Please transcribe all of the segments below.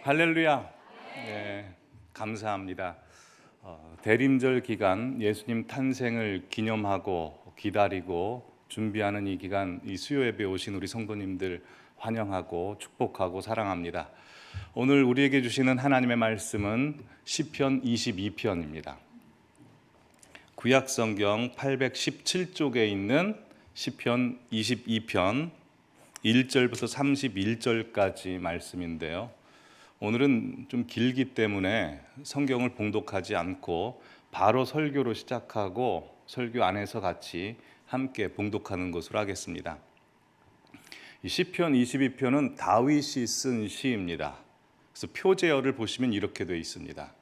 할렐루야. 네, 감사합니다. 대림절 기간 예수님 탄생을 기념하고 기다리고 준비하는 이 기간, 이 수요 예배 오신 우리 성도님들 환영하고 축복하고 사랑합니다. 오늘 우리에게 주시는 하나님의 말씀은 시편 22편입니다. 구약 성경 817쪽에 있는 시편 22편 1절부터 31절까지 말씀인데요. 오늘은 좀 길기 때문에 성경을 봉독하지 않고 바로 설교로 시작하고 설교 안에서 같이 함께 봉독하는 것으로 하겠습니다. 이 시편 22편은 다윗이 쓴 시입니다. 그래서 표제어를 보시면 이렇게 되어 있습니다.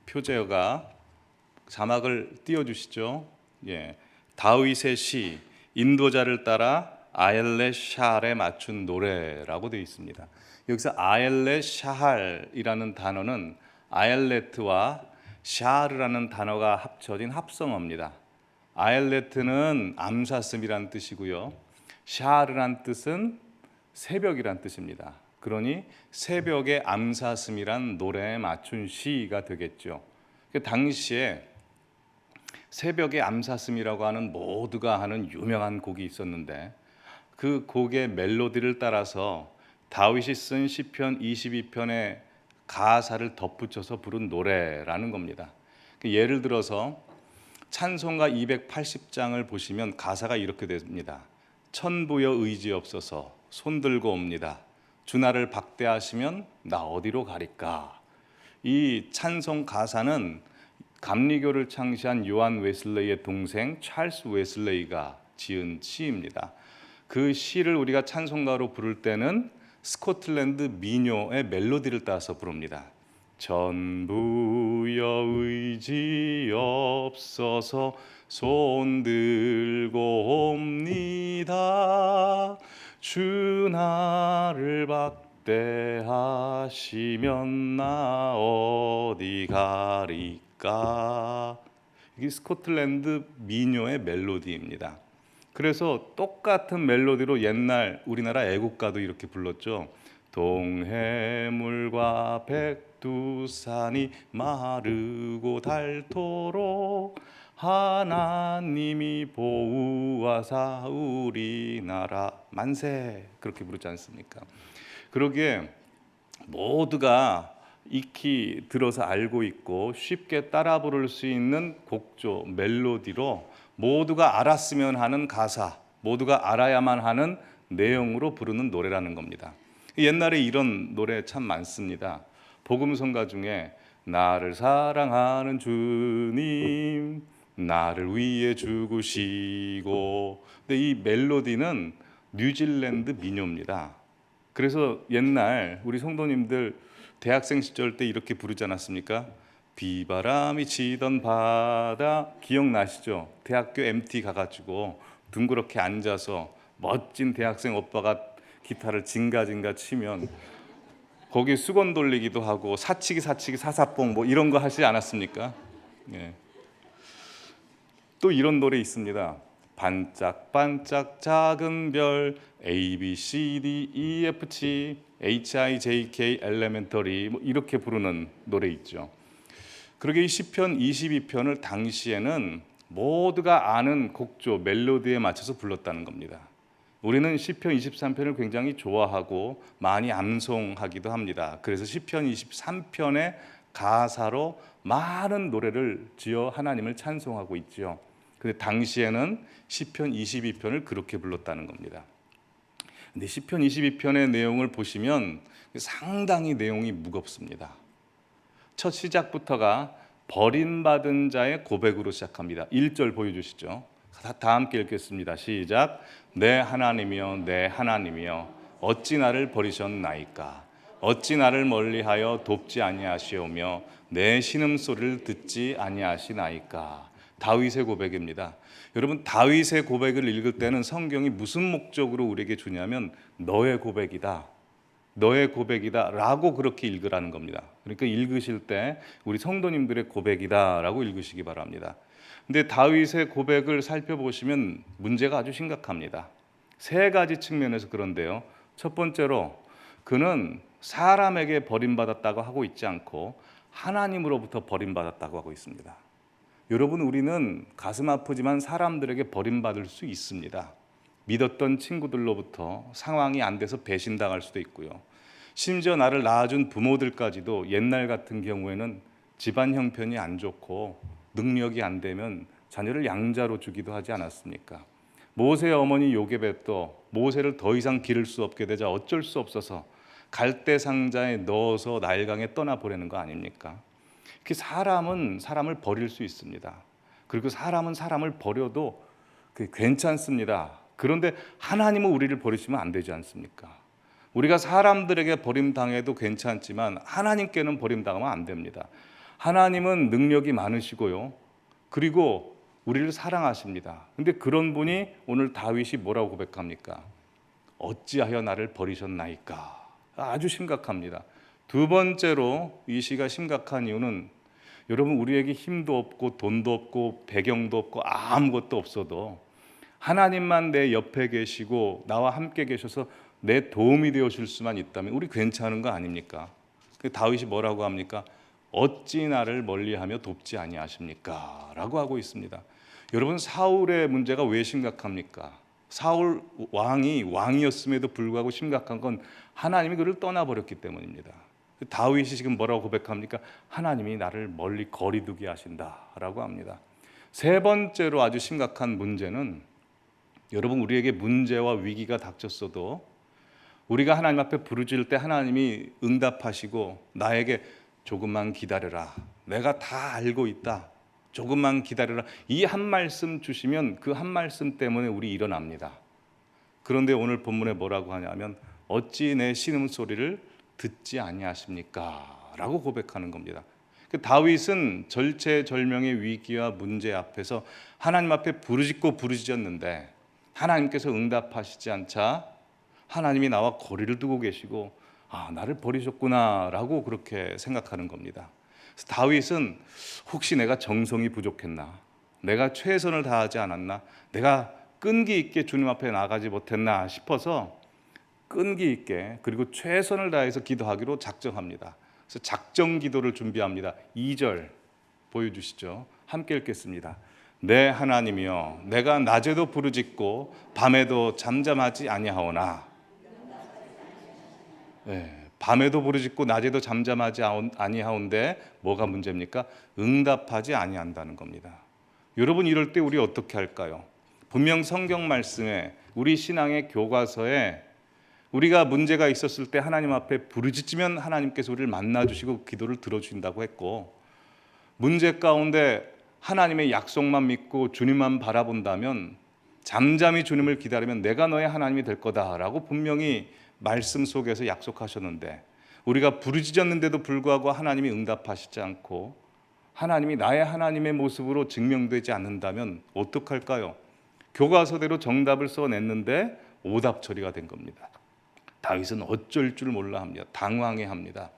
표제어가 자막을 띄워주시죠. 다윗의 시, 인도자를 따라 아엘렛 샤할에 맞춘 노래라고 되어 있습니다. 여기서 아엘렛 샤할이라는 단어는 아엘렛과 샤르라는 단어가 합쳐진 합성어입니다. 아엘렛은 암사슴이란 뜻이고요. 샤르란 뜻은 새벽이란 뜻입니다. 그러니 새벽의 암사슴이란 노래에 맞춘 시가 되겠죠. 당시에 새벽의 암사슴이라고 하는 모두가 하는 유명한 곡이 있었는데 그 곡의 멜로디를 따라서 다윗이 쓴 시편 22편의 가사를 덧붙여서 부른 노래라는 겁니다. 예를 들어서 찬송가 280장을 보시면 가사가 이렇게 됩니다. 천부여 의지없어서 손들고 옵니다. 주 나를 박대하시면 나 어디로 가리까. 이 찬송 가사는 감리교를 창시한 요한 웨슬레이의 동생 찰스 웨슬레이가 지은 시입니다. 그 시를 우리가 찬송가로 부를 때는 스코틀랜드 민요의 멜로디를 따서 부릅니다. 전부여 의지 없어서 손들고 옵니다. 주 나를 박대하시면 나 어디 가리까. 이게 스코틀랜드 민요의 멜로디입니다. 그래서 똑같은 멜로디로 옛날 우리나라 애국가도 이렇게 불렀죠. 동해물과 백두산이 마르고 닳도록 하나님이 보호하사 우리나라 만세, 그렇게 부르지 않습니까? 그러기에 모두가 익히 들어서 알고 있고 쉽게 따라 부를 수 있는 곡조, 멜로디로 모두가 알았으면 하는 가사, 모두가 알아야만 하는 내용으로 부르는 노래라는 겁니다. 옛날에 이런 노래 참 많습니다. 복음성가 중에 나를 사랑하는 주님, 나를 위해 죽으시고. 근데 이 멜로디는 뉴질랜드 민요입니다. 그래서 옛날 우리 성도님들 대학생 시절 때 이렇게 부르지 않았습니까? 비바람이 치던 바다, 기억나시죠? 대학교 MT 가가지고 둥그렇게 앉아서 멋진 대학생 오빠가 기타를 징가징가 치면 거기 수건 돌리기도 하고 사치기 사사뽕 뭐 이런 거 하시지 않았습니까? 또 이런 노래 있습니다. 반짝반짝 작은 별 A, B, C, D, E, F, G, H, I, J, K, 엘레멘터리 뭐 이렇게 부르는 노래 있죠. 그러게 이 시편 22편을 당시에는 모두가 아는 곡조, 멜로디에 맞춰서 불렀다는 겁니다. 우리는 시편 23편을 굉장히 좋아하고 많이 암송하기도 합니다. 그래서 시편 23편의 가사로 많은 노래를 지어 하나님을 찬송하고 있죠. 근데 당시에는 시편 22편을 그렇게 불렀다는 겁니다. 근데 시편 22편의 내용을 보시면 상당히 내용이 무겁습니다. 첫 시작부터가 버림받은 자의 고백으로 시작합니다. 1절 보여주시죠. 다 함께 읽겠습니다. 시작. 내 하나님이여 내 하나님이여 어찌 나를 버리셨나이까. 어찌 나를 멀리하여 돕지 아니하시오며 내 신음소리를 듣지 아니하시나이까. 다윗의 고백입니다. 여러분, 다윗의 고백을 읽을 때는 성경이 무슨 목적으로 우리에게 주냐면 너의 고백이다, 너의 고백이다 라고 그렇게 읽으라는 겁니다. 그러니까 읽으실 때 우리 성도님들의 고백이다 라고 읽으시기 바랍니다. 근데 다윗의 고백을 살펴보시면 문제가 아주 심각합니다. 세 가지 측면에서 그런데요. 첫 번째로 그는 사람에게 버림받았다고 하고 있지 않고 하나님으로부터 버림받았다고 하고 있습니다. 여러분, 우리는 가슴 아프지만 사람들에게 버림받을 수 있습니다. 믿었던 친구들로부터 상황이 안 돼서 배신당할 수도 있고요. 심지어 나를 낳아준 부모들까지도 옛날 같은 경우에는 집안 형편이 안 좋고 능력이 안 되면 자녀를 양자로 주기도 하지 않았습니까? 모세의 어머니 요게벳도 모세를 더 이상 기를 수 없게 되자 어쩔 수 없어서 갈대 상자에 넣어서 나일강에 떠나보내는 거 아닙니까? 사람은 사람을 버릴 수 있습니다. 그리고 사람은 사람을 버려도 괜찮습니다. 그런데 하나님은 우리를 버리시면 안 되지 않습니까? 우리가 사람들에게 버림당해도 괜찮지만 하나님께는 버림당하면 안 됩니다. 하나님은 능력이 많으시고요. 그리고 우리를 사랑하십니다. 근데 그런 분이 오늘 다윗이 뭐라고 고백합니까? 어찌하여 나를 버리셨나이까? 아주 심각합니다. 두 번째로 이 시가 심각한 이유는 여러분, 우리에게 힘도 없고 돈도 없고 배경도 없고 아무것도 없어도 하나님만 내 옆에 계시고 나와 함께 계셔서 내 도움이 되어 줄 수만 있다면 우리 괜찮은 거 아닙니까? 다윗이 뭐라고 합니까? 어찌 나를 멀리하며 돕지 아니하십니까? 라고 하고 있습니다. 여러분, 사울의 문제가 왜 심각합니까? 사울 왕이었음에도 불구하고 심각한 건 하나님이 그를 떠나버렸기 때문입니다. 다윗이 지금 뭐라고 고백합니까? 하나님이 나를 멀리 거리두게 하신다라고 합니다. 세 번째로 아주 심각한 문제는 여러분, 우리에게 문제와 위기가 닥쳤어도 우리가 하나님 앞에 부르짖을 때 하나님이 응답하시고 나에게 조금만 기다려라, 내가 다 알고 있다, 조금만 기다려라, 이 한 말씀 주시면 그 한 말씀 때문에 우리 일어납니다. 그런데 오늘 본문에 뭐라고 하냐면 어찌 내 신음소리를 듣지 아니하십니까? 라고 고백하는 겁니다. 다윗은 절체절명의 위기와 문제 앞에서 하나님 앞에 부르짖었는데 하나님께서 응답하시지 않자 하나님이 나와 거리를 두고 계시고 나를 버리셨구나 라고 그렇게 생각하는 겁니다. 그래서 다윗은 혹시 내가 정성이 부족했나, 내가 최선을 다하지 않았나, 내가 끈기 있게 주님 앞에 나가지 못했나 싶어서 끈기 있게 그리고 최선을 다해서 기도하기로 작정합니다. 그래서 작정 기도를 준비합니다. 2절 보여주시죠. 함께 읽겠습니다. 내 하나님이여, 내가 낮에도 부르짖고 밤에도 잠잠하지 아니하오나. 밤에도 부르짖고 낮에도 잠잠하지 아니하온데 뭐가 문제입니까? 응답하지 아니한다는 겁니다. 여러분, 이럴 때 우리 어떻게 할까요? 분명 성경 말씀에 우리 신앙의 교과서에 우리가 문제가 있었을 때 하나님 앞에 부르짖으면 하나님께서 우리를 만나주시고 기도를 들어주신다고 했고, 문제 가운데 하나님의 약속만 믿고 주님만 바라본다면, 잠잠히 주님을 기다리면 내가 너의 하나님이 될 거다라고 분명히 말씀 속에서 약속하셨는데, 우리가 부르짖었는데도 불구하고 하나님이 응답하시지 않고 하나님이 나의 하나님의 모습으로 증명되지 않는다면 어떡할까요? 교과서대로 정답을 써냈는데 오답 처리가 된 겁니다. 다윗은 어쩔 줄 몰라 합니다. 당황해합니다.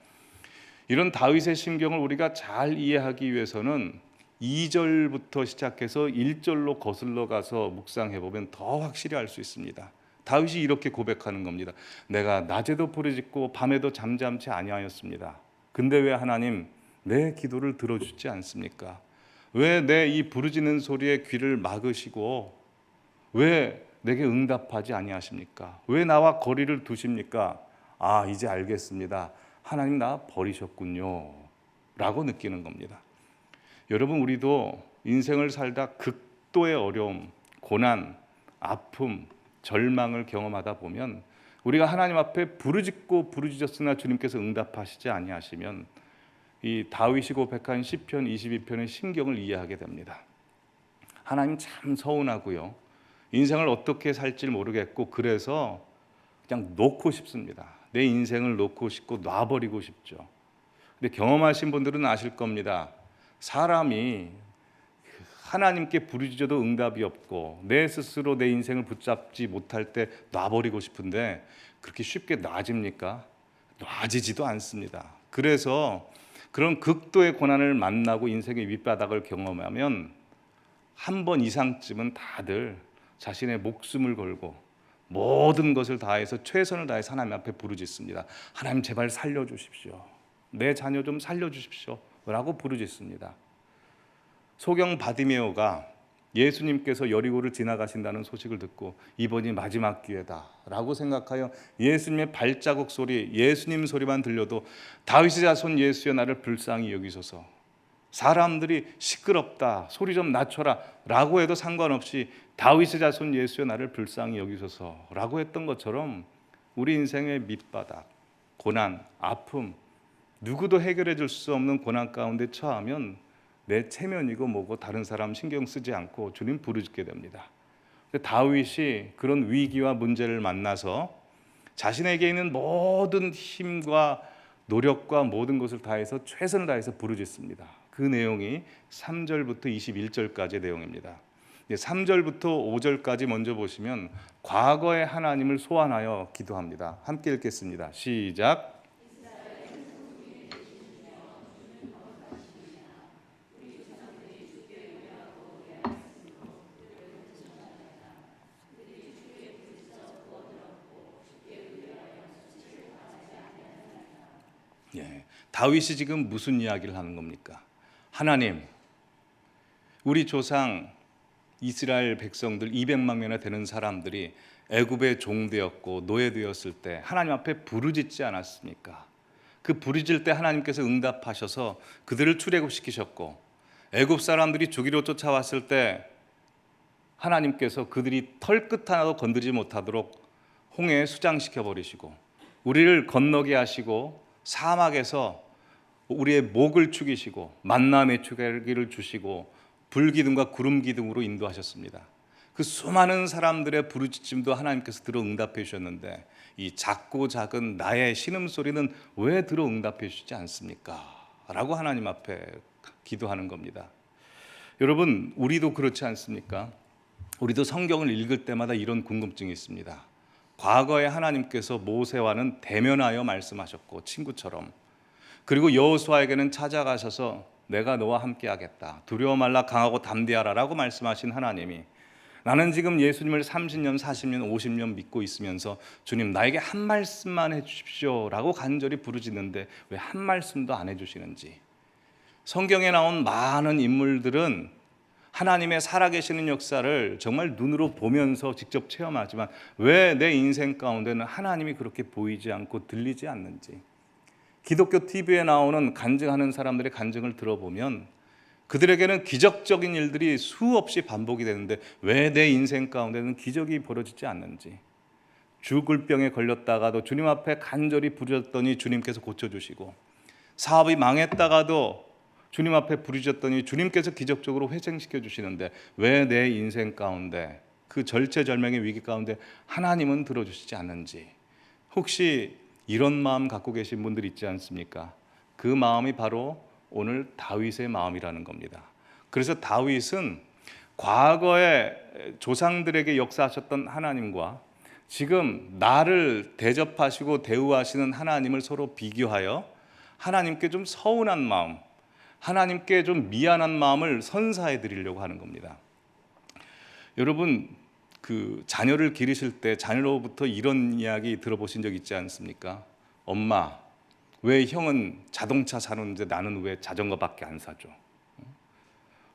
이런 다윗의 심경을 우리가 잘 이해하기 위해서는 2절부터 시작해서 1절로 거슬러 가서 묵상해 보면 더 확실히 알 수 있습니다. 다윗이 이렇게 고백하는 겁니다. 내가 낮에도 부르짖고 밤에도 잠잠치 아니하였습니다. 근데 왜 하나님 내 기도를 들어주지 않습니까? 왜 내 이 부르짖는 소리에 귀를 막으시고 왜 내게 응답하지 아니하십니까? 왜 나와 거리를 두십니까? 이제 알겠습니다. 하나님 나 버리셨군요 라고 느끼는 겁니다. 여러분, 우리도 인생을 살다 극도의 어려움, 고난, 아픔, 절망을 경험하다 보면 우리가 하나님 앞에 부르짖고 부르짖었으나 주님께서 응답하시지 아니하시면 이 다윗이 고백한 시편 22편의 심경을 이해하게 됩니다. 하나님 참 서운하고요, 인생을 어떻게 살지 모르겠고 그래서 그냥 놓고 싶습니다. 내 인생을 놓고 싶고 놔버리고 싶죠. 근데 경험하신 분들은 아실 겁니다. 사람이 하나님께 부르짖어도 응답이 없고 내 스스로 내 인생을 붙잡지 못할 때 놔버리고 싶은데 그렇게 쉽게 놔집니까? 놔지지도 않습니다. 그래서 그런 극도의 고난을 만나고 인생의 밑바닥을 경험하면 한 번 이상쯤은 다들 자신의 목숨을 걸고 모든 것을 다해서 최선을 다해서 하나님 앞에 부르짖습니다. 하나님 제발 살려주십시오. 내 자녀 좀 살려주십시오 라고 부르짖습니다. 소경 바디메오가 예수님께서 여리고를 지나가신다는 소식을 듣고 이번이 마지막 기회다라고 생각하여 예수님의 발자국 소리, 예수님 소리만 들려도 다윗의 자손 예수여 나를 불쌍히 여기소서, 사람들이 시끄럽다 소리 좀 낮춰라 라고 해도 상관없이 다윗의 자손 예수여 나를 불쌍히 여기소서 라고 했던 것처럼 우리 인생의 밑바닥, 고난, 아픔, 누구도 해결해 줄 수 없는 고난 가운데 처하면 내 체면이고 뭐고 다른 사람 신경 쓰지 않고 주님 부르짖게 됩니다. 다윗이 그런 위기와 문제를 만나서 자신에게 있는 모든 힘과 노력과 모든 것을 다해서 최선을 다해서 부르짖습니다. 그 내용이 3절부터 21절까지의 내용입니다. 3절부터 5절까지 먼저 보시면 과거의 하나님을 소환하여 기도합니다. 함께 읽겠습니다. 시작. 다윗이 지금 무슨 이야기를 하는 겁니까? 하나님, 우리 조상 이스라엘 백성들 200만 명이나 되는 사람들이 애굽의 종되었고 노예되었을 때 하나님 앞에 부르짖지 않았습니까? 그 부르짖을 때 하나님께서 응답하셔서 그들을 출애굽시키셨고, 애굽 사람들이 죽이려 쫓아왔을 때 하나님께서 그들이 털끝 하나도 건드리지 못하도록 홍해에 수장시켜 버리시고, 우리를 건너게 하시고 사막에서 우리의 목을 축이시고 만나 메추기를 주시고 불기둥과 구름 기둥으로 인도하셨습니다. 그 수많은 사람들의 부르짖음도 하나님께서 들어 응답해 주셨는데 이 작고 작은 나의 신음소리는 왜 들어 응답해 주시지 않습니까? 라고 하나님 앞에 기도하는 겁니다. 여러분, 우리도 그렇지 않습니까? 우리도 성경을 읽을 때마다 이런 궁금증이 있습니다. 과거에 하나님께서 모세와는 대면하여 말씀하셨고 친구처럼, 그리고 여호수아에게는 찾아가셔서 내가 너와 함께 하겠다, 두려워 말라 강하고 담대하라 라고 말씀하신 하나님이 나는 지금 예수님을 30년, 40년, 50년 믿고 있으면서 주님 나에게 한 말씀만 해주십시오 라고 간절히 부르짖는데 왜 한 말씀도 안 해주시는지, 성경에 나온 많은 인물들은 하나님의 살아계시는 역사를 정말 눈으로 보면서 직접 체험하지만 왜 내 인생 가운데는 하나님이 그렇게 보이지 않고 들리지 않는지, 기독교 TV에 나오는 간증하는 사람들의 간증을 들어보면 그들에게는 기적적인 일들이 수없이 반복이 되는데 왜 내 인생 가운데는 기적이 벌어지지 않는지, 죽을 병에 걸렸다가도 주님 앞에 간절히 부르짖었더니 주님께서 고쳐주시고, 사업이 망했다가도 주님 앞에 부르짖었더니 주님께서 기적적으로 회생시켜 주시는데 왜 내 인생 가운데 그 절체절명의 위기 가운데 하나님은 들어주시지 않는지, 혹시 이런 마음 갖고 계신 분들 있지 않습니까? 그 마음이 바로 오늘 다윗의 마음이라는 겁니다. 그래서 다윗은 과거에 조상들에게 역사하셨던 하나님과 지금 나를 대접하시고 대우하시는 하나님을 서로 비교하여 하나님께 좀 서운한 마음, 하나님께 좀 미안한 마음을 선사해 드리려고 하는 겁니다. 여러분, 그 자녀를 기르실 때 자녀로부터 이런 이야기 들어보신 적 있지 않습니까? 엄마, 왜 형은 자동차 사는데 나는 왜 자전거밖에 안 사줘?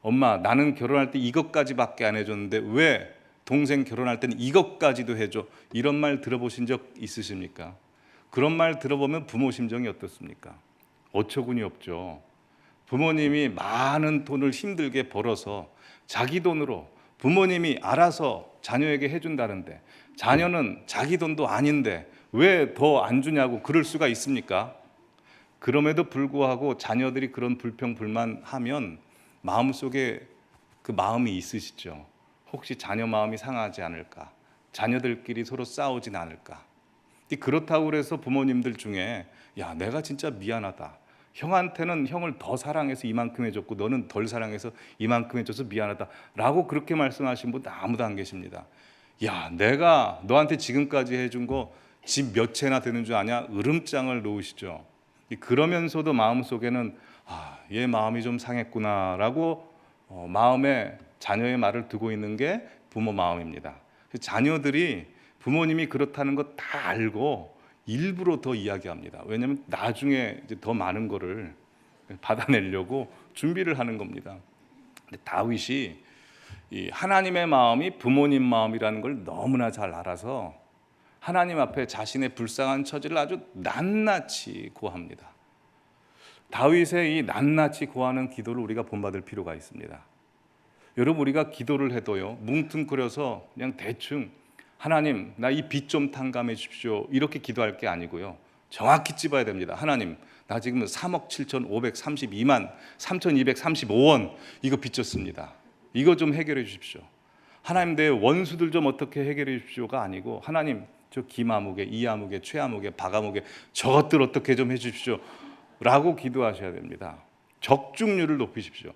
엄마, 나는 결혼할 때 이것까지밖에 안 해줬는데 왜 동생 결혼할 때는 이것까지도 해줘? 이런 말 들어보신 적 있으십니까? 그런 말 들어보면 부모 심정이 어떻습니까? 어처구니 없죠. 부모님이 많은 돈을 힘들게 벌어서 자기 돈으로 부모님이 알아서 자녀에게 해준다는데 자녀는 자기 돈도 아닌데 왜 더 안 주냐고 그럴 수가 있습니까? 그럼에도 불구하고 자녀들이 그런 불평불만하면 마음속에 그 마음이 있으시죠. 혹시 자녀 마음이 상하지 않을까? 자녀들끼리 서로 싸우진 않을까? 그렇다고 그래서 부모님들 중에 야, 내가 진짜 미안하다, 형한테는 형을 더 사랑해서 이만큼 해줬고 너는 덜 사랑해서 이만큼 해줘서 미안하다 라고 그렇게 말씀하신 분 아무도 안 계십니다. 야, 내가 너한테 지금까지 해준 거 집 몇 채나 되는 줄 아냐? 으름장을 놓으시죠. 그러면서도 마음속에는 얘 마음이 좀 상했구나 라고 마음에 자녀의 말을 두고 있는 게 부모 마음입니다. 자녀들이 부모님이 그렇다는 거 다 알고 일부러 더 이야기합니다. 왜냐하면 나중에 이제 더 많은 거를 받아내려고 준비를 하는 겁니다. 근데 다윗이 이 하나님의 마음이 부모님 마음이라는 걸 너무나 잘 알아서 하나님 앞에 자신의 불쌍한 처지를 아주 낱낱이 고합니다. 다윗의 이 낱낱이 고하는 기도를 우리가 본받을 필요가 있습니다. 여러분, 우리가 기도를 해도요, 뭉뚱그려서 그냥 대충 하나님 나 이 빚 좀 탕감해 주십시오 이렇게 기도할 게 아니고요, 정확히 찝어야 됩니다. 하나님 나 지금 3억 7,532만 3,235원 이거 빚졌습니다. 이거 좀 해결해 주십시오. 하나님 내 원수들 좀 어떻게 해결해 주십시오가 아니고 하나님 저 기마무게, 이하무게, 최하무게, 바가무게 저것들 어떻게 좀 해 주십시오 라고 기도하셔야 됩니다. 적중률을 높이십시오.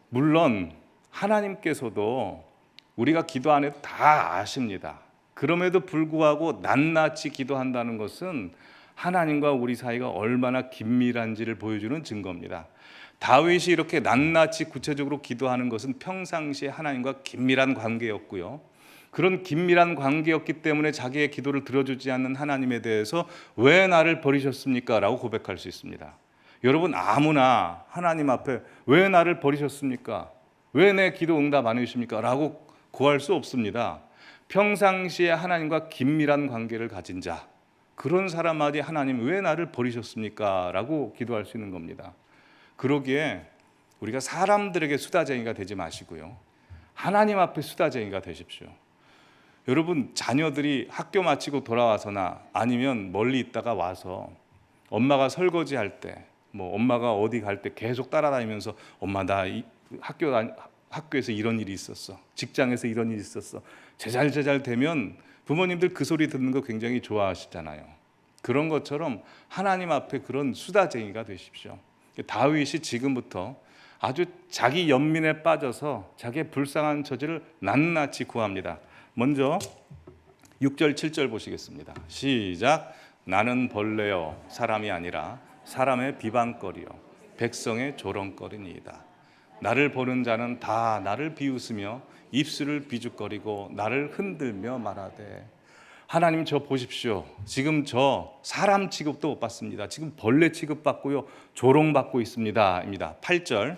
물론 하나님께서도 우리가 기도 안 해도 다 아십니다. 그럼에도 불구하고 낱낱이 기도한다는 것은 하나님과 우리 사이가 얼마나 긴밀한지를 보여주는 증거입니다. 다윗이 이렇게 낱낱이 구체적으로 기도하는 것은 평상시에 하나님과 긴밀한 관계였고요, 그런 긴밀한 관계였기 때문에 자기의 기도를 들어주지 않는 하나님에 대해서 왜 나를 버리셨습니까? 라고 고백할 수 있습니다. 여러분, 아무나 하나님 앞에 왜 나를 버리셨습니까? 왜 내 기도 응답 안 해주십니까? 라고 구할 수 없습니다. 평상시에 하나님과 긴밀한 관계를 가진 자, 그런 사람마다 하나님 왜 나를 버리셨습니까? 라고 기도할 수 있는 겁니다. 그러기에 우리가 사람들에게 수다쟁이가 되지 마시고요, 하나님 앞에 수다쟁이가 되십시오. 여러분, 자녀들이 학교 마치고 돌아와서나 아니면 멀리 있다가 와서 엄마가 설거지할 때, 엄마가 어디 갈 때 계속 따라다니면서 엄마 나 학교에서 이런 일이 있었어, 직장에서 이런 일이 있었어, 제잘제잘 되면 부모님들 그 소리 듣는 거 굉장히 좋아하시잖아요. 그런 것처럼 하나님 앞에 그런 수다쟁이가 되십시오. 다윗이 지금부터 아주 자기 연민에 빠져서 자기의 불쌍한 처지를 낱낱이 구합니다. 먼저 6절 7절 보시겠습니다. 시작. 나는 벌레요 사람이 아니라 사람의 비방거리요 백성의 조롱거리니이다. 나를 보는 자는 다 나를 비웃으며 입술을 비죽거리고 나를 흔들며 말하되. 하나님 저 보십시오. 지금 저 사람 취급도 못 받습니다. 지금 벌레 취급받고요, 조롱받고 있습니다. 입니다. 8절.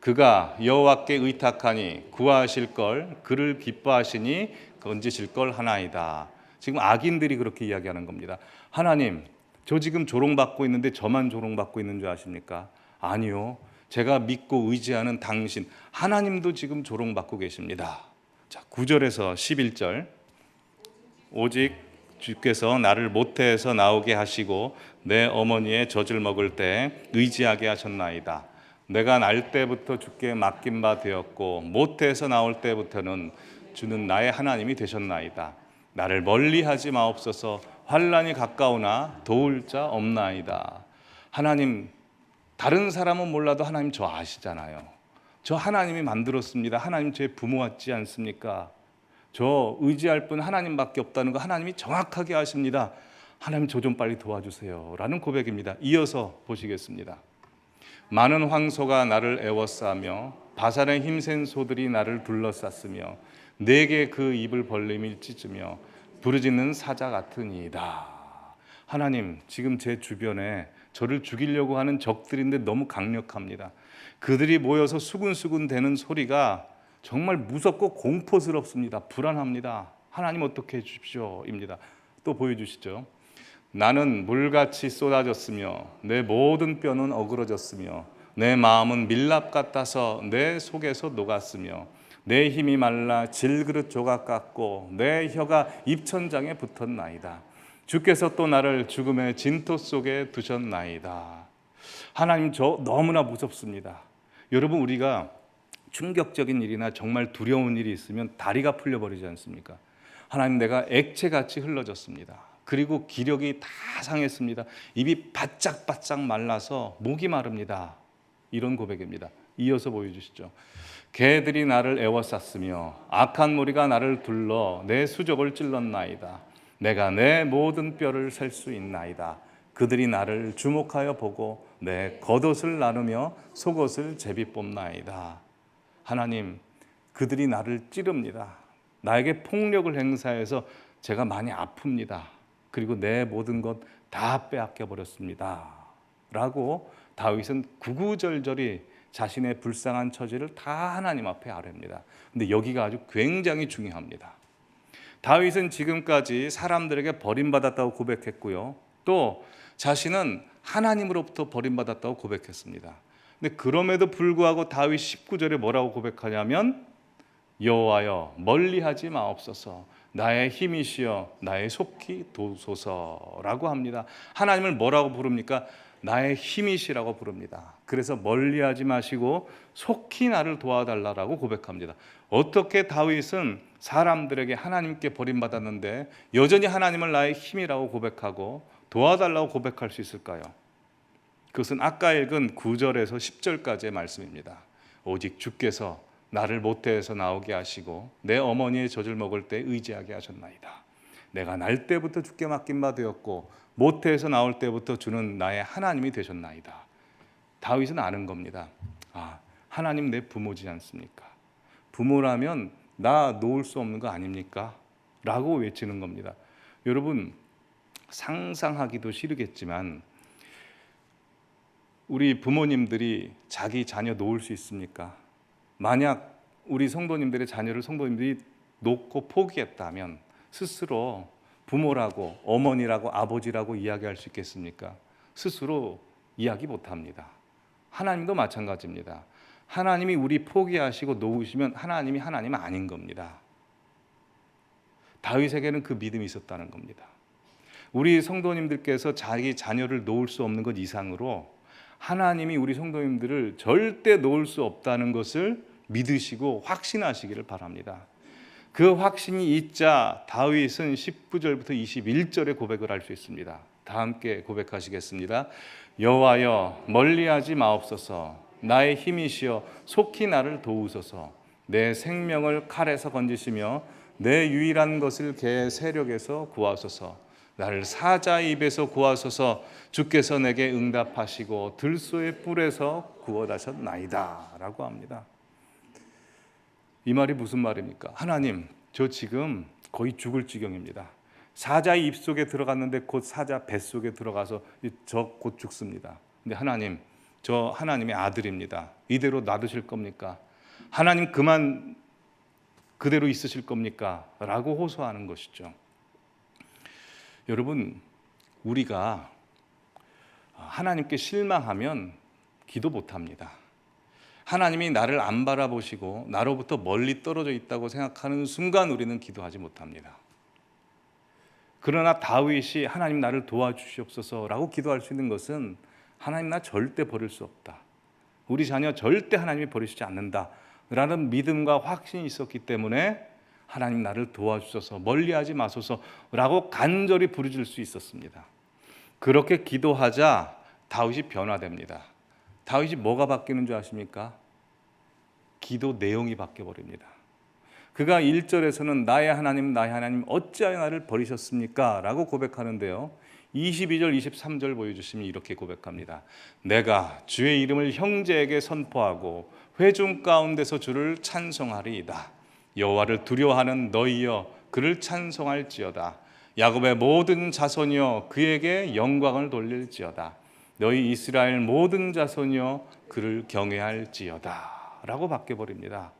그가 여호와께 의탁하니 구하실 걸 그를 기뻐하시니 건지실 걸 하나이다. 지금 악인들이 그렇게 이야기하는 겁니다. 하나님 저 지금 조롱받고 있는데 저만 조롱받고 있는 줄 아십니까? 아니요, 제가 믿고 의지하는 당신 하나님도 지금 조롱받고 계십니다. 자, 9절에서 11절. 오직 주께서 나를 모태에서 나오게 하시고 내 어머니의 젖을 먹을 때 의지하게 하셨나이다. 내가 날 때부터 주께 맡긴 바 되었고 모태에서 나올 때부터는 주는 나의 하나님이 되셨나이다. 나를 멀리하지 마옵소서. 환난이 가까우나 도울 자 없나이다. 하나님, 다른 사람은 몰라도 하나님 저 아시잖아요. 저 하나님이 만들었습니다. 하나님 제 부모 같지 않습니까? 저 의지할 분 하나님밖에 없다는 거 하나님이 정확하게 아십니다. 하나님 저 좀 빨리 도와주세요 라는 고백입니다. 이어서 보시겠습니다. 많은 황소가 나를 애워싸며 바산의 힘센 소들이 나를 둘러쌌으며 내게 그 입을 벌림을 찢으며 부르짖는 사자 같으니이다. 하나님 지금 제 주변에 저를 죽이려고 하는 적들인데 너무 강력합니다. 그들이 모여서 수군수군 대는 소리가 정말 무섭고 공포스럽습니다. 불안합니다. 하나님 어떻게 해주십시오 입니다. 또 보여주시죠. 나는 물같이 쏟아졌으며 내 모든 뼈는 어그러졌으며 내 마음은 밀랍 같아서 내 속에서 녹았으며 내 힘이 말라 질그릇 조각 같고 내 혀가 입천장에 붙었나이다. 주께서 또 나를 죽음의 진토 속에 두셨나이다. 하나님 저 너무나 무섭습니다. 여러분, 우리가 충격적인 일이나 정말 두려운 일이 있으면 다리가 풀려버리지 않습니까? 하나님 내가 액체같이 흘러졌습니다. 그리고 기력이 다 상했습니다. 입이 바짝바짝 말라서 목이 마릅니다. 이런 고백입니다. 이어서 보여주시죠. 개들이 나를 애워쌌으며 악한 무리가 나를 둘러 내 수족을 찔렀나이다. 내가 내 모든 뼈를 셀 수 있나이다. 그들이 나를 주목하여 보고 내 겉옷을 나누며 속옷을 제비 뽑나이다. 하나님 그들이 나를 찌릅니다. 나에게 폭력을 행사해서 제가 많이 아픕니다. 그리고 내 모든 것 다 빼앗겨 버렸습니다. 라고 다윗은 구구절절히 자신의 불쌍한 처지를 다 하나님 앞에 아뢰입니다. 근데 여기가 아주 굉장히 중요합니다. 다윗은 지금까지 사람들에게 버림받았다고 고백했고요. 또 자신은 하나님으로부터 버림받았다고 고백했습니다. 근데 그럼에도 불구하고 다윗 19절에 뭐라고 고백하냐면 여호와여 멀리하지 마옵소서 나의 힘이시여 나의 속히 도우소서라고 합니다. 하나님을 뭐라고 부릅니까? 나의 힘이시라고 부릅니다. 그래서 멀리하지 마시고 속히 나를 도와달라고 고백합니다. 어떻게 다윗은 사람들에게 하나님께 버림받았는데 여전히 하나님을 나의 힘이라고 고백하고 도와달라고 고백할 수 있을까요? 그것은 아까 읽은 9절에서 10절까지의 말씀입니다. 오직 주께서 나를 모태에서 나오게 하시고 내 어머니의 젖을 먹을 때 의지하게 하셨나이다. 내가 날 때부터 주께 맡긴 바 되었고 모태에서 나올 때부터 주는 나의 하나님이 되셨나이다. 다윗은 아는 겁니다. 하나님 내 부모지 않습니까? 부모라면 나 놓을 수 없는 거 아닙니까? 라고 외치는 겁니다. 여러분 상상하기도 싫겠지만 우리 부모님들이 자기 자녀 놓을 수 있습니까? 만약 우리 성도님들의 자녀를 성도님들이 놓고 포기했다면 스스로 부모라고 어머니라고 아버지라고 이야기할 수 있겠습니까? 스스로 이야기 못합니다. 하나님도 마찬가지입니다. 하나님이 우리 포기하시고 놓으시면 하나님이 하나님 아닌 겁니다. 다윗에게는 그 믿음이 있었다는 겁니다. 우리 성도님들께서 자기 자녀를 놓을 수 없는 것 이상으로 하나님이 우리 성도님들을 절대 놓을 수 없다는 것을 믿으시고 확신하시기를 바랍니다. 그 확신이 있자 다윗은 19절부터 21절의 고백을 할 수 있습니다. 다 함께 고백하시겠습니다. 여호와여 멀리하지 마옵소서 나의 힘이시여 속히 나를 도우소서 내 생명을 칼에서 건지시며 내 유일한 것을 개의 세력에서 구하소서 나를 사자의 입에서 구하소서 주께서 내게 응답하시고 들소의 뿔에서 구원하셨나이다 라고 합니다. 이 말이 무슨 말입니까? 하나님 저 지금 거의 죽을 지경입니다. 사자의 입속에 들어갔는데 곧 사자 뱃속에 들어가서 저 곧 죽습니다. 근데 하나님 저 하나님의 아들입니다. 이대로 놔두실 겁니까? 하나님 그만 그대로 있으실 겁니까? 라고 호소하는 것이죠. 여러분 우리가 하나님께 실망하면 기도 못합니다. 하나님이 나를 안 바라보시고 나로부터 멀리 떨어져 있다고 생각하는 순간 우리는 기도하지 못합니다. 그러나 다윗이 하나님 나를 도와주시옵소서라고 기도할 수 있는 것은 하나님 나 절대 버릴 수 없다. 우리 자녀 절대 하나님이 버리시지 않는다라는 믿음과 확신이 있었기 때문에 하나님 나를 도와주셔서 멀리하지 마소서라고 간절히 부르짖을 수 있었습니다. 그렇게 기도하자 다윗이 변화됩니다. 다윗이 뭐가 바뀌는 줄 아십니까? 기도 내용이 바뀌어버립니다. 그가 1절에서는 나의 하나님 어찌하여 나를 버리셨습니까? 라고 고백하는데요. 22절 23절 보여주시면 이렇게 고백합니다. 내가 주의 이름을 형제에게 선포하고 회중 가운데서 주를 찬송하리이다. 여호와를 두려워하는 너희여 그를 찬송할지어다. 야곱의 모든 자손이여 그에게 영광을 돌릴지어다. 너희 이스라엘 모든 자손이여 그를 경외할지어다 라고 바뀌어버립니다.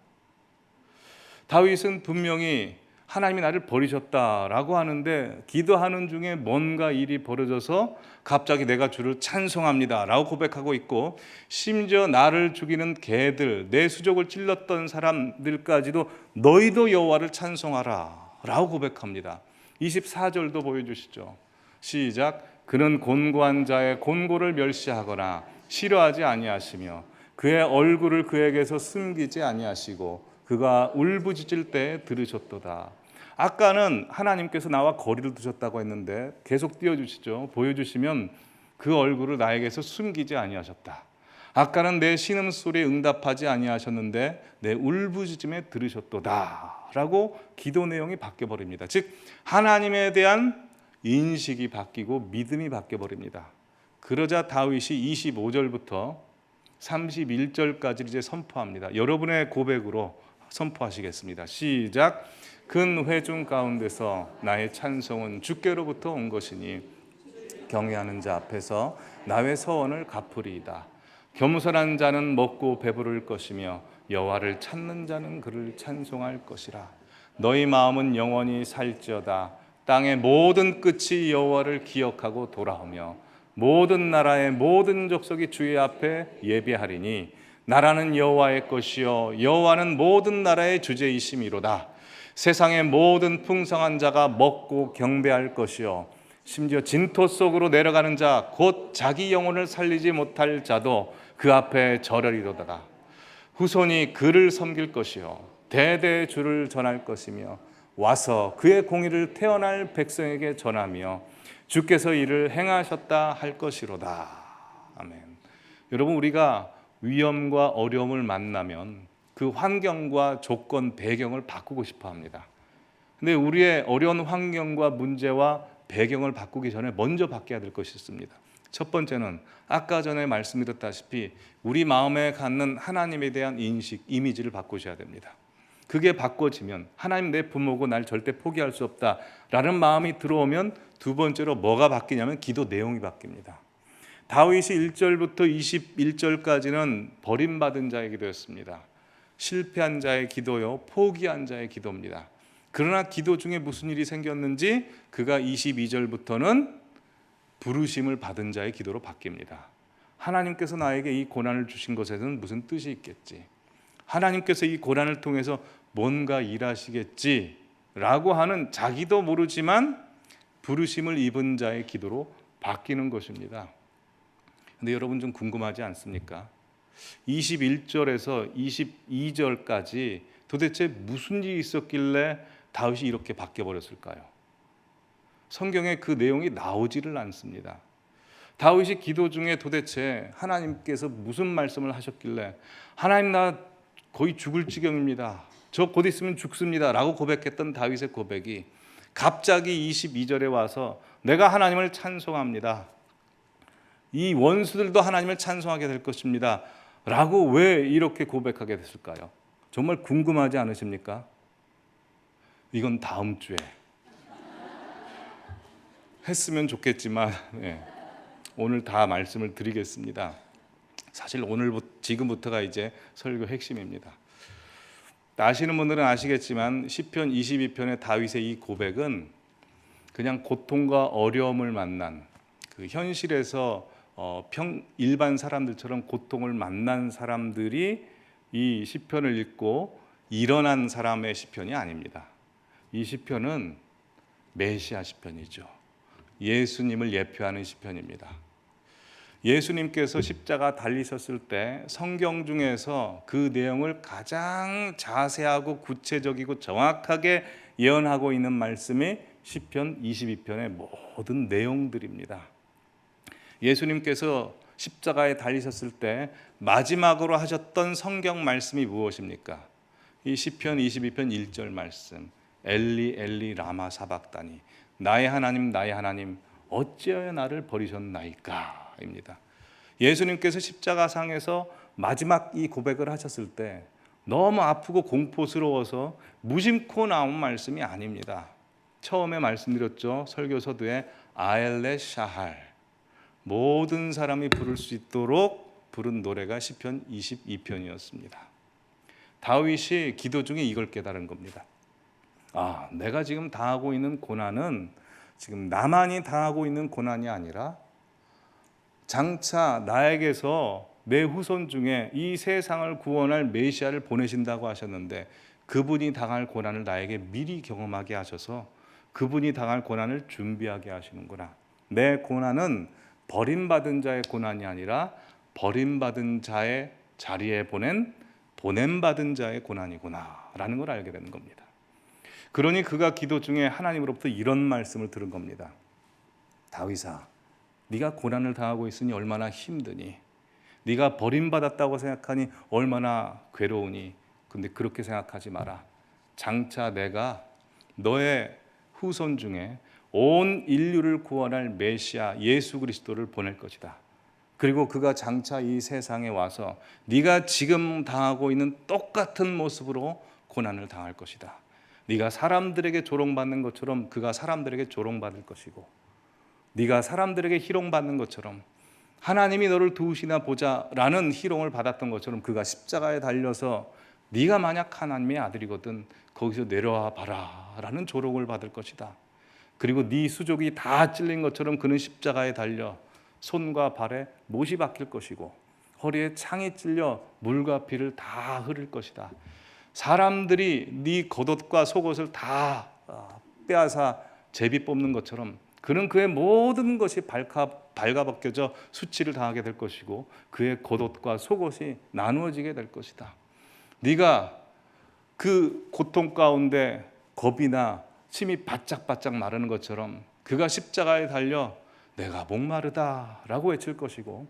다윗은 분명히 하나님이 나를 버리셨다라고 하는데 기도하는 중에 뭔가 일이 벌어져서 갑자기 내가 주를 찬송합니다 라고 고백하고 있고, 심지어 나를 죽이는 개들, 내 수족을 찔렀던 사람들까지도 너희도 여호와를 찬송하라 라고 고백합니다. 24절도 보여주시죠. 시작. 그는 곤고한 자의 곤고를 멸시하거나 싫어하지 아니하시며 그의 얼굴을 그에게서 숨기지 아니하시고 그가 울부짖을 때 들으셨도다. 아까는 하나님께서 나와 거리를 두셨다고 했는데 계속 띄워주시죠. 보여주시면 그 얼굴을 나에게서 숨기지 아니하셨다. 아까는 내 신음소리에 응답하지 아니하셨는데 내 울부짖음에 들으셨도다 라고 기도 내용이 바뀌어버립니다. 즉 하나님에 대한 인식이 바뀌고 믿음이 바뀌어버립니다. 그러자 다윗이 25절부터 31절까지 이제 선포합니다. 여러분의 고백으로 선포하시겠습니다. 시작. 근 회중 가운데서 나의 찬송은 주께로부터 온 것이니 경외하는 자 앞에서 나의 서원을 갚으리이다. 겸손한 자는 먹고 배부를 것이며 여호와를 찾는 자는 그를 찬송할 것이라. 너희 마음은 영원히 살지어다. 땅의 모든 끝이 여호와를 기억하고 돌아오며 모든 나라의 모든 족속이 주의 앞에 예배하리니 나라는 여호와의 것이요 여호와는 모든 나라의 주제이심이로다. 세상의 모든 풍성한 자가 먹고 경배할 것이요 심지어 진토 속으로 내려가는 자 곧 자기 영혼을 살리지 못할 자도 그 앞에 절하리로다. 후손이 그를 섬길 것이요 대대 주를 전할 것이며 와서 그의 공의를 태어날 백성에게 전하며 주께서 이를 행하셨다 할 것이로다. 아멘. 여러분, 우리가 위험과 어려움을 만나면 그 환경과 조건, 배경을 바꾸고 싶어 합니다. 근데 우리의 어려운 환경과 문제와 배경을 바꾸기 전에 먼저 바뀌어야 될 것이 있습니다. 첫 번째는 아까 전에 말씀드렸다시피 우리 마음에 갖는 하나님에 대한 인식, 이미지를 바꾸셔야 됩니다. 그게 바꿔지면 하나님 내 부모고 날 절대 포기할 수 없다라는 마음이 들어오면 두 번째로 뭐가 바뀌냐면 기도 내용이 바뀝니다. 다윗이 1절부터 21절까지는 버림받은 자의 기도였습니다. 실패한 자의 기도요, 포기한 자의 기도입니다. 그러나 기도 중에 무슨 일이 생겼는지 그가 22절부터는 부르심을 받은 자의 기도로 바뀝니다. 하나님께서 나에게 이 고난을 주신 것에는 무슨 뜻이 있겠지, 하나님께서 이 고난을 통해서 뭔가 일하시겠지라고 하는 자기도 모르지만 부르심을 입은 자의 기도로 바뀌는 것입니다. 근데 여러분 좀 궁금하지 않습니까? 21절에서 22절까지 도대체 무슨 일이 있었길래 다윗이 이렇게 바뀌어버렸을까요? 성경에 그 내용이 나오지를 않습니다. 다윗이 기도 중에 도대체 하나님께서 무슨 말씀을 하셨길래 하나님 나 거의 죽을 지경입니다, 저 곧 있으면 죽습니다 라고 고백했던 다윗의 고백이 갑자기 22절에 와서 내가 하나님을 찬송합니다, 이 원수들도 하나님을 찬송하게 될 것입니다 라고 왜 이렇게 고백하게 됐을까요? 정말 궁금하지 않으십니까? 이건 다음 주에 했으면 좋겠지만 오늘 다 말씀을 드리겠습니다. 사실 지금부터가 이제 설교 핵심입니다. 아시는 분들은 아시겠지만 시편 22편의 다윗의 이 고백은 그냥 고통과 어려움을 만난 그 현실에서 일반 사람들처럼 고통을 만난 사람들이 이 시편을 읽고 일어난 사람의 시편이 아닙니다. 이 시편은 메시아 시편이죠. 예수님을 예표하는 시편입니다. 예수님께서 십자가 달리셨을 때 성경 중에서 그 내용을 가장 자세하고 구체적이고 정확하게 예언하고 있는 말씀이 시편 22편의 모든 내용들입니다. 예수님께서 십자가에 달리셨을 때 마지막으로 하셨던 성경 말씀이 무엇입니까? 이 시편 22편 1절 말씀, 엘리 엘리 라마 사박다니, 나의 하나님 어찌하여 나를 버리셨나이까 입니다. 예수님께서 십자가상에서 마지막 이 고백을 하셨을 때 너무 아프고 공포스러워서 무심코 나온 말씀이 아닙니다. 처음에 말씀드렸죠. 설교 서두에 아엘레 샤할, 모든 사람이 부를 수 있도록 부른 노래가 시편 22편이었습니다. 다윗이 기도 중에 이걸 깨달은 겁니다. 내가 지금 당하고 있는 고난은 지금 나만이 당하고 있는 고난이 아니라 장차 나에게서 내 후손 중에 이 세상을 구원할 메시아를 보내신다고 하셨는데 그분이 당할 고난을 나에게 미리 경험하게 하셔서 그분이 당할 고난을 준비하게 하시는구나. 내 고난은 버림받은 자의 고난이 아니라 버림받은 자의 자리에 보냄받은 자의 고난이구나 라는 걸 알게 되는 겁니다. 그러니 그가 기도 중에 하나님으로부터 이런 말씀을 들은 겁니다. 다윗아, 네가 고난을 당하고 있으니 얼마나 힘드니, 네가 버림받았다고 생각하니 얼마나 괴로우니. 근데 그렇게 생각하지 마라. 장차 내가 너의 후손 중에 온 인류를 구원할 메시아 예수 그리스도를 보낼 것이다. 그리고 그가 장차 이 세상에 와서 네가 지금 당하고 있는 똑같은 모습으로 고난을 당할 것이다. 네가 사람들에게 조롱받는 것처럼 그가 사람들에게 조롱받을 것이고, 네가 사람들에게 희롱받는 것처럼 하나님이 너를 두시나 보자라는 희롱을 받았던 것처럼 그가 십자가에 달려서 네가 만약 하나님의 아들이거든 거기서 내려와 봐라라는 조롱을 받을 것이다. 그리고 네 수족이 다 찔린 것처럼 그는 십자가에 달려 손과 발에 못이 박힐 것이고 허리에 창이 찔려 물과 피를 다 흐릴 것이다. 사람들이 네 겉옷과 속옷을 다 빼앗아 제비 뽑는 것처럼 그는 그의 모든 것이 발가벗겨져 수치를 당하게 될 것이고 그의 겉옷과 속옷이 나누어지게 될 것이다. 네가 그 고통 가운데 겁이나 침이 바짝바짝 마르는 것처럼 그가 십자가에 달려 내가 목마르다라고 외칠 것이고,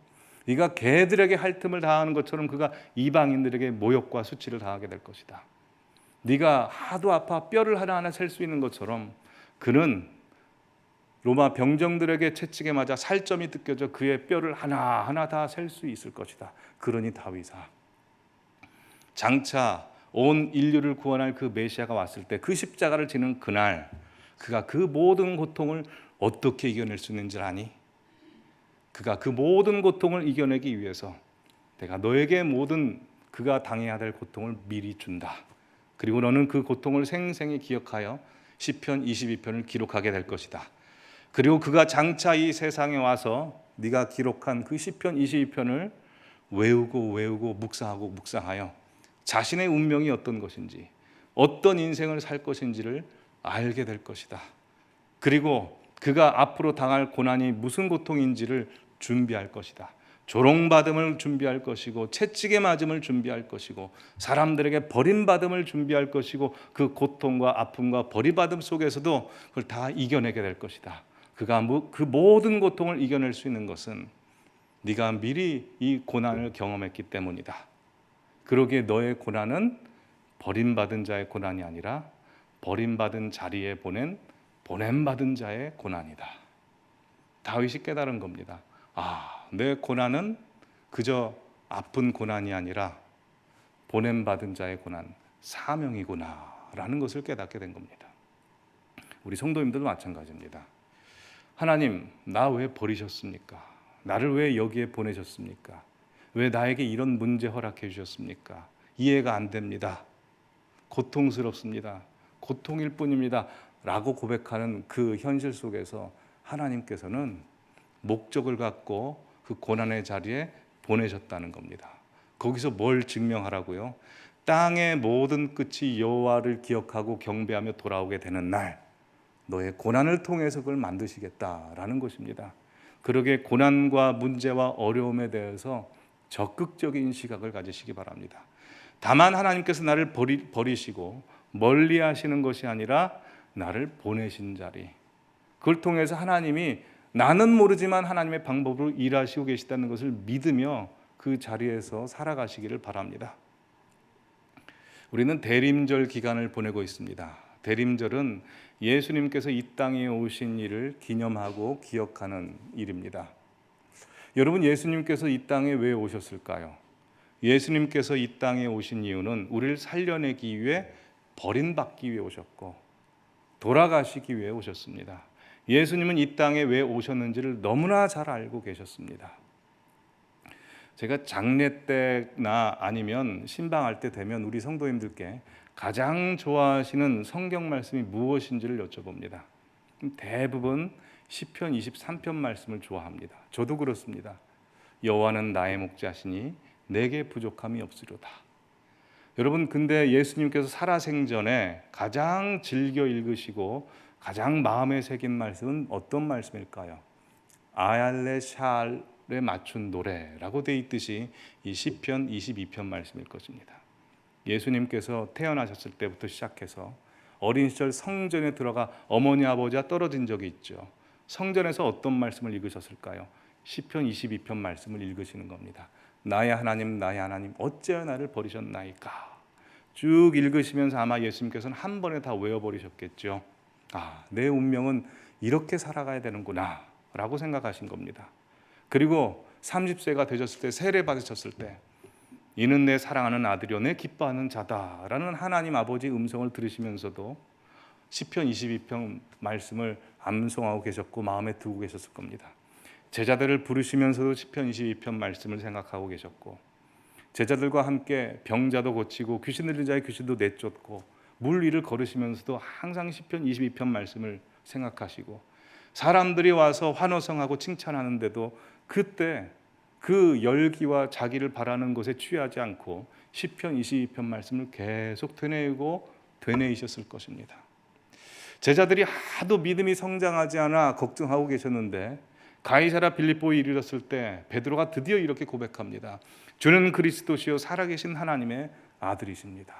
네가 개들에게 핥음을 당하는 것처럼 그가 이방인들에게 모욕과 수치를 당하게 될 것이다. 네가 하도 아파 뼈를 하나하나 셀 수 있는 것처럼 그는 로마 병정들에게 채찍에 맞아 살점이 뜯겨져 그의 뼈를 하나하나 다 셀 수 있을 것이다. 그러니 다윗아, 장차 온 인류를 구원할 그 메시아가 왔을 때 그 십자가를 지는 그날 그가 그 모든 고통을 어떻게 이겨낼 수 있는지 아니? 그가 그 모든 고통을 이겨내기 위해서 내가 너에게 모든 그가 당해야 될 고통을 미리 준다. 그리고 너는 그 고통을 생생히 기억하여 시편 22편을 기록하게 될 것이다. 그리고 그가 장차 이 세상에 와서 네가 기록한 그 시편 22편을 외우고 묵상하여 자신의 운명이 어떤 것인지, 어떤 인생을 살 것인지를 알게 될 것이다. 그리고 그가 앞으로 당할 고난이 무슨 고통인지를 준비할 것이다. 조롱받음을 준비할 것이고 채찍에 맞음을 준비할 것이고 사람들에게 버림받음을 준비할 것이고 그 고통과 아픔과 버림받음 속에서도 그걸 다 이겨내게 될 것이다. 그가 그 모든 고통을 이겨낼 수 있는 것은 네가 미리 이 고난을 경험했기 때문이다. 그러기에 너의 고난은 버림받은 자의 고난이 아니라 버림받은 자리에 보냄받은 자의 고난이다. 다윗이 깨달은 겁니다. 내 고난은 그저 아픈 고난이 아니라 보냄받은 자의 고난, 사명이구나 라는 것을 깨닫게 된 겁니다. 우리 성도님들도 마찬가지입니다. 하나님, 나 왜 버리셨습니까? 나를 왜 여기에 보내셨습니까? 왜 나에게 이런 문제 허락해 주셨습니까? 이해가 안 됩니다. 고통스럽습니다. 고통일 뿐입니다. 라고 고백하는 그 현실 속에서 하나님께서는 목적을 갖고 그 고난의 자리에 보내셨다는 겁니다. 거기서 뭘 증명하라고요? 땅의 모든 끝이 여호와를 기억하고 경배하며 돌아오게 되는 날, 너의 고난을 통해서 그걸 만드시겠다라는 것입니다. 그러기에 고난과 문제와 어려움에 대해서 적극적인 시각을 가지시기 바랍니다. 다만 하나님께서 나를 버리시고 멀리 하시는 것이 아니라 나를 보내신 자리, 그걸 통해서 하나님이 나는 모르지만 하나님의 방법으로 일하시고 계시다는 것을 믿으며 그 자리에서 살아가시기를 바랍니다. 우리는 대림절 기간을 보내고 있습니다. 대림절은 예수님께서 이 땅에 오신 일을 기념하고 기억하는 일입니다. 여러분, 예수님께서 이 땅에 왜 오셨을까요? 예수님께서 이 땅에 오신 이유는 우리를 살려내기 위해 버림받기 위해 오셨고 돌아가시기 위해 오셨습니다. 예수님은 이 땅에 왜 오셨는지를 너무나 잘 알고 계셨습니다. 제가 장례 때나 아니면 신방할 때 되면 우리 성도님들께 가장 좋아하시는 성경 말씀이 무엇인지를 여쭤봅니다. 대부분 시편 23편 말씀을 좋아합니다. 저도 그렇습니다. 여호와는 나의 목자시니 내게 부족함이 없으리로다. 여러분, 근데 예수님께서 살아생전에 가장 즐겨 읽으시고 가장 마음에 새긴 말씀은 어떤 말씀일까요? 아얄레 샬에 맞춘 노래라고 되어 있듯이 이 시편 22편 말씀일 것입니다. 예수님께서 태어나셨을 때부터 시작해서 어린 시절 성전에 들어가 어머니 아버지와 떨어진 적이 있죠. 성전에서 어떤 말씀을 읽으셨을까요? 시편 22편 말씀을 읽으시는 겁니다. 나의 하나님 어찌하여 나를 버리셨나이까. 쭉 읽으시면서 아마 예수님께서는 한 번에 다 외워버리셨겠죠. 내 운명은 이렇게 살아가야 되는구나 라고 생각하신 겁니다. 그리고 30세가 되셨을 때, 세례 받으셨을 때 이는 내 사랑하는 아들이요 내 기뻐하는 자다라는 하나님 아버지 음성을 들으시면서도 시편 22편 말씀을 암송하고 계셨고 마음에 두고 계셨을 겁니다. 제자들을 부르시면서도 시편 22편 말씀을 생각하고 계셨고, 제자들과 함께 병자도 고치고 귀신 들린 자의 귀신도 내쫓고 물 위를 걸으시면서도 항상 시편 22편 말씀을 생각하시고, 사람들이 와서 환호성하고 칭찬하는데도 그때 그 열기와 자기를 바라는 것에 취하지 않고 시편 22편 말씀을 계속 되뇌이고 되뇌이셨을 것입니다. 제자들이 하도 믿음이 성장하지 않아 걱정하고 계셨는데 가이사랴 빌립보에 이르렀을 때 베드로가 드디어 이렇게 고백합니다. 주는 그리스도시요 살아계신 하나님의 아들이십니다.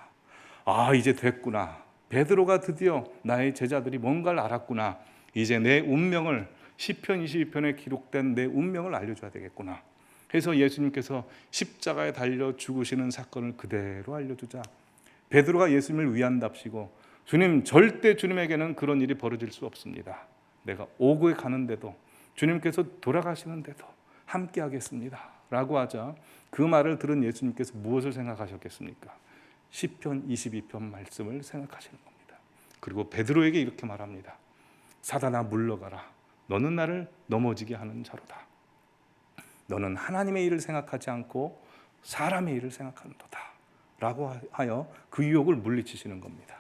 아, 이제 됐구나. 베드로가 드디어 나의 제자들이 뭔가를 알았구나. 이제 내 운명을, 시편 22편에 기록된 내 운명을 알려줘야 되겠구나. 해서 예수님께서 십자가에 달려 죽으시는 사건을 그대로 알려주자 베드로가 예수님을 위한답시고, 주님, 절대 주님에게는 그런 일이 벌어질 수 없습니다. 내가 오고에 가는데도, 주님께서 돌아가시는데도 함께 하겠습니다 라고 하자 그 말을 들은 예수님께서 무엇을 생각하셨겠습니까? 시편 22편 말씀을 생각하시는 겁니다. 그리고 베드로에게 이렇게 말합니다. 사단아 물러가라. 너는 나를 넘어지게 하는 자로다. 너는 하나님의 일을 생각하지 않고 사람의 일을 생각하는도다 라고 하여 그 유혹을 물리치시는 겁니다.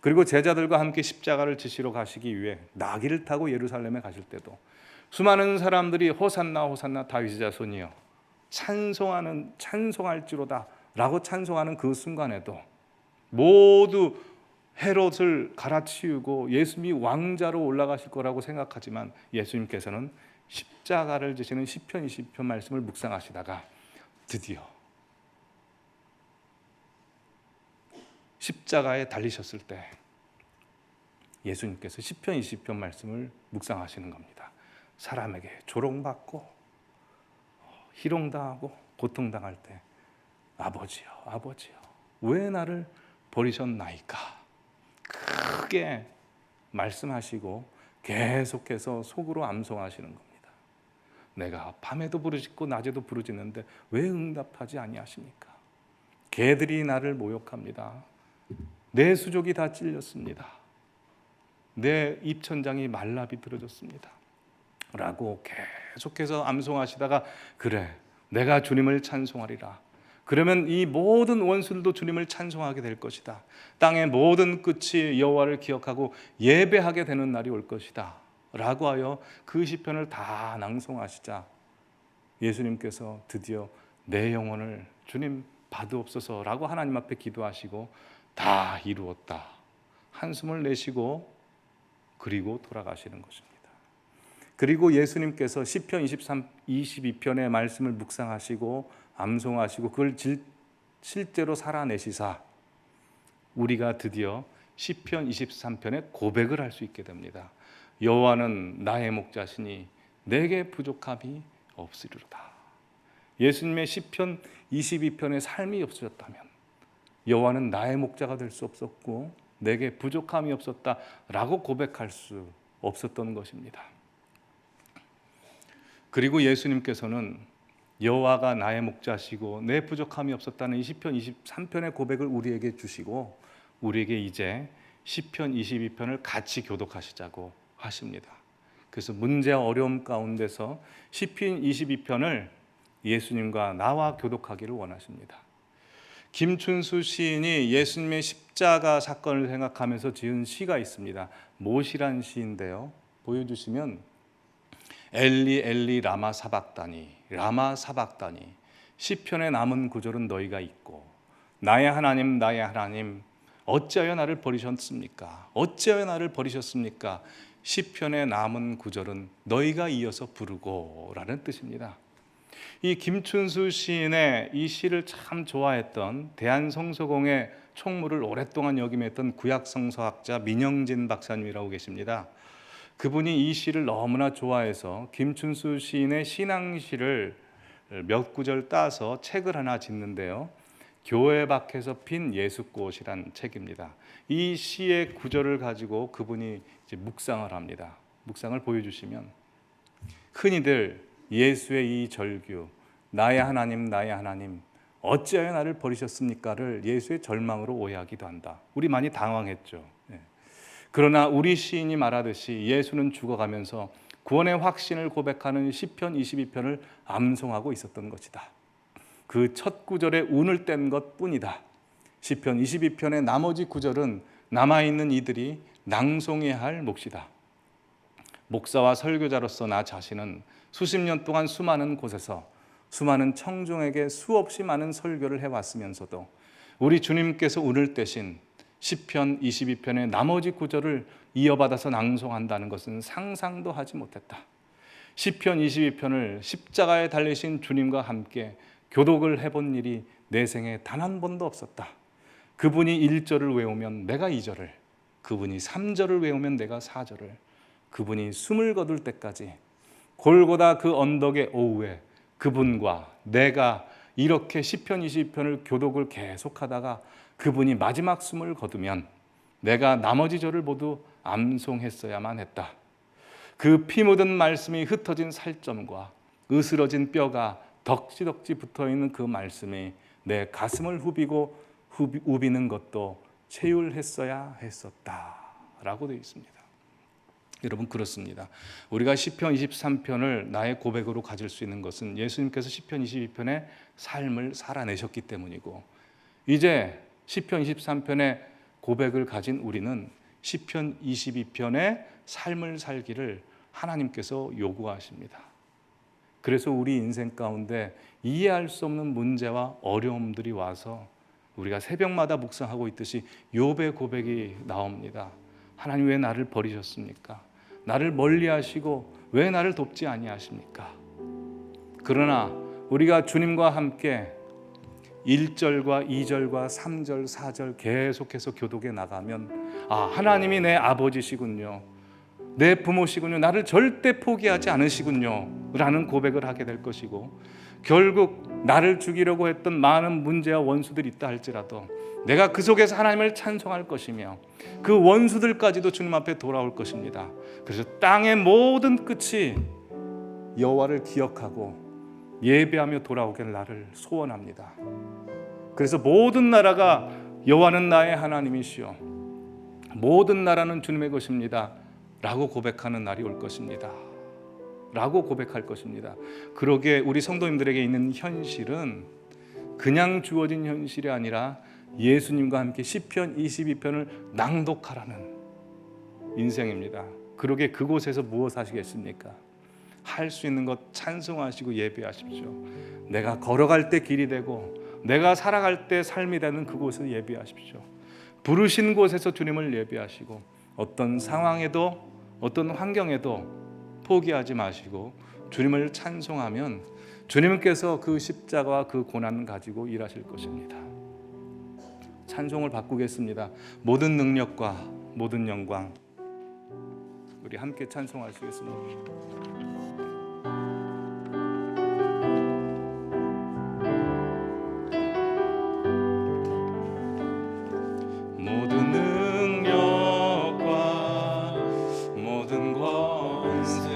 그리고 제자들과 함께 십자가를 지시러 가시기 위해 나귀를 타고 예루살렘에 가실 때도 수많은 사람들이 호산나 호산나 다윗의 자손이여 찬송할지로다 라고 찬송하는 그 순간에도 모두 헤롯을 갈아치우고 예수님이 왕자로 올라가실 거라고 생각하지만 예수님께서는 십자가를 지시는 시편 20편 말씀을 묵상하시다가 드디어 십자가에 달리셨을 때 예수님께서 시편 20편 말씀을 묵상하시는 겁니다. 사람에게 조롱받고 희롱당하고 고통당할 때 아버지여 아버지여 왜 나를 버리셨나이까 크게 말씀하시고 계속해서 속으로 암송하시는 겁니다. 내가 밤에도 부르짖고 낮에도 부르짖는데 왜 응답하지 아니하십니까? 개들이 나를 모욕합니다. 내 수족이 다 찔렸습니다. 내 입천장이 말라 비틀어졌습니다 라고 계속해서 암송하시다가 그래 내가 주님을 찬송하리라. 그러면 이 모든 원수들도 주님을 찬송하게 될 것이다. 땅의 모든 끝이 여호와를 기억하고 예배하게 되는 날이 올 것이다 라고 하여 그 시편을 다 낭송하시자 예수님께서 드디어 내 영혼을 주님 받으옵소서 라고 하나님 앞에 기도하시고 다 이루었다 한숨을 내쉬고 그리고 돌아가시는 것입니다. 그리고 예수님께서 시편 22편의 말씀을 묵상하시고 암송하시고 그걸 실제로 살아내시사 우리가 드디어 시편 23편의 고백을 할 수 있게 됩니다. 여호와는 나의 목자시니 내게 부족함이 없으리로다. 예수님의 시편 22편의 삶이 없으셨다면 여호와는 나의 목자가 될 수 없었고 내게 부족함이 없었다라고 고백할 수 없었던 것입니다. 그리고 예수님께서는 여호와가 나의 목자시고 내 부족함이 없었다는 이 시편 23편의 고백을 우리에게 주시고 우리에게 이제 시편 22편을 같이 교독하시자고 하십니다. 그래서 문제와 어려움 가운데서 시편 22편을 예수님과 나와 교독하기를 원하십니다. 김춘수 시인이 예수님의 십자가 사건을 생각하면서 지은 시가 있습니다. 못이란 시인데요. 보여주시면 엘리 엘리 라마 사박다니 라마 사박다니 시편의 남은 구절은 너희가 있고 나의 하나님 어찌하여 나를 버리셨습니까? 어찌하여 나를 버리셨습니까? 시편의 남은 구절은 너희가 이어서 부르고 라는 뜻입니다. 이 김춘수 시인의 이 시를 참 좋아했던 대한성서공회 총무를 오랫동안 역임했던 구약성서학자 민영진 박사님이라고 계십니다. 그분이 이 시를 너무나 좋아해서 김춘수 시인의 신앙시를 몇 구절 따서 책을 하나 짓는데요. 교회 밖에서 핀 예수꽃이란 책입니다. 이 시의 구절을 가지고 그분이 이제 묵상을 합니다. 묵상을 보여주시면 흔히들 예수의 이 절규 나의 하나님 어찌하여 나를 버리셨습니까를 예수의 절망으로 오해하기도 한다. 우리 많이 당황했죠. 그러나 우리 시인이 말하듯이 예수는 죽어가면서 구원의 확신을 고백하는 시편 22편을 암송하고 있었던 것이다. 그 첫 구절에 운을 뗀 것뿐이다. 시편 22편의 나머지 구절은 남아있는 이들이 낭송해야 할 몫이다. 목사와 설교자로서 나 자신은 수십 년 동안 수많은 곳에서 수많은 청중에게 수없이 많은 설교를 해왔으면서도 우리 주님께서 운을 떼신 시편 22편의 나머지 구절을 이어받아서 낭송한다는 것은 상상도 하지 못했다. 시편 22편을 십자가에 달리신 주님과 함께 교독을 해본 일이 내 생에 단 한 번도 없었다. 그분이 1절을 외우면 내가 2절을, 그분이 3절을 외우면 내가 4절을, 그분이 숨을 거둘 때까지 골고다 그 언덕의 오후에 그분과 내가 이렇게 시편 22편을 교독을 계속하다가 그분이 마지막 숨을 거두면 내가 나머지 절을 모두 암송했어야만 했다. 그 피 묻은 말씀이 흩어진 살점과 으스러진 뼈가 덕지덕지 붙어있는 그 말씀이 내 가슴을 우비는 것도 체휼했어야 했었다 라고 되어 있습니다. 여러분, 그렇습니다. 우리가 시편 23편을 나의 고백으로 가질 수 있는 것은 예수님께서 시편 22편의 삶을 살아내셨기 때문이고, 이제 시편 23편의 고백을 가진 우리는 시편 22편의 삶을 살기를 하나님께서 요구하십니다. 그래서 우리 인생 가운데 이해할 수 없는 문제와 어려움들이 와서 우리가 새벽마다 묵상하고 있듯이 욥의 고백이 나옵니다. 하나님, 왜 나를 버리셨습니까? 나를 멀리하시고 왜 나를 돕지 아니하십니까? 그러나 우리가 주님과 함께 1절과 2절과 3절, 4절 계속해서 교독에 나가면 하나님이 내 아버지시군요, 내 부모시군요, 나를 절대 포기하지 않으시군요 라는 고백을 하게 될 것이고, 결국 나를 죽이려고 했던 많은 문제와 원수들이 있다 할지라도 내가 그 속에서 하나님을 찬송할 것이며 그 원수들까지도 주님 앞에 돌아올 것입니다. 그래서 땅의 모든 끝이 여호와를 기억하고 예배하며 돌아오길 나를 소원합니다. 그래서 모든 나라가 여호와는 나의 하나님이시요 모든 나라는 주님의 것입니다 라고 고백하는 날이 올 것입니다 라고 고백할 것입니다. 그러기에 우리 성도님들에게 있는 현실은 그냥 주어진 현실이 아니라 예수님과 함께 시편 22편을 낭독하라는 인생입니다. 그러기에 그곳에서 무엇 하시겠습니까? 할 수 있는 것 찬송하시고 예배하십시오. 내가 걸어갈 때 길이 되고 내가 살아갈 때 삶이 되는 그곳을 예배하십시오. 부르신 곳에서 주님을 예배하시고 어떤 상황에도 어떤 환경에도 포기하지 마시고 주님을 찬송하면 주님께서 그 십자가와 그 고난을 가지고 일하실 것입니다. 찬송을 바꾸겠습니다. 모든 능력과 모든 영광, 우리 함께 찬송하시겠습니다. 모든 능력과 모든 권세,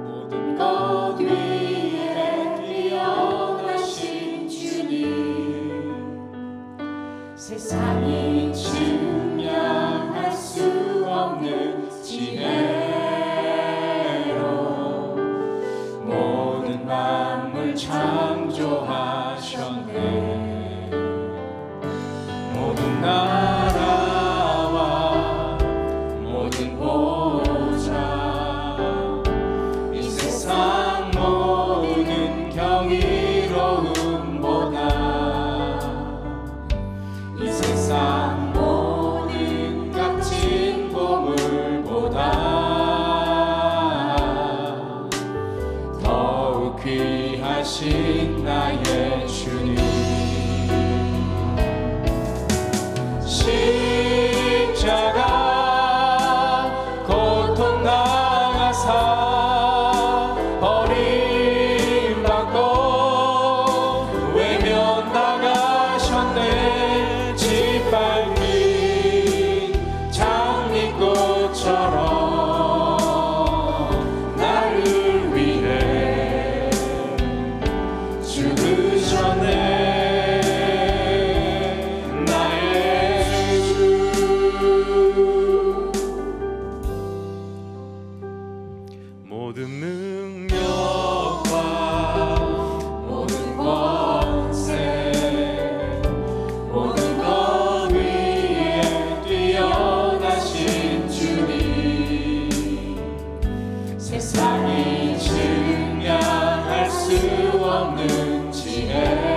모든 것 위에 뛰어나신 주님, 세상이 증명할 수 없는 지혜로 모든 만물 창조하셨네. 모든 나라와 모든 보좌, 이 세상 모든 경이로움보다, 이 세상 모든 값진 보물보다 더욱 귀하신 나의 주님. 십자가 고통 당하사 버림받고 외면당하셨네. 짓밟힌 장미꽃처럼 나를 위해 능력과 모든 권세 모든 것 위에 뛰어나신 주님 세상이 증량할 수 없는 지혜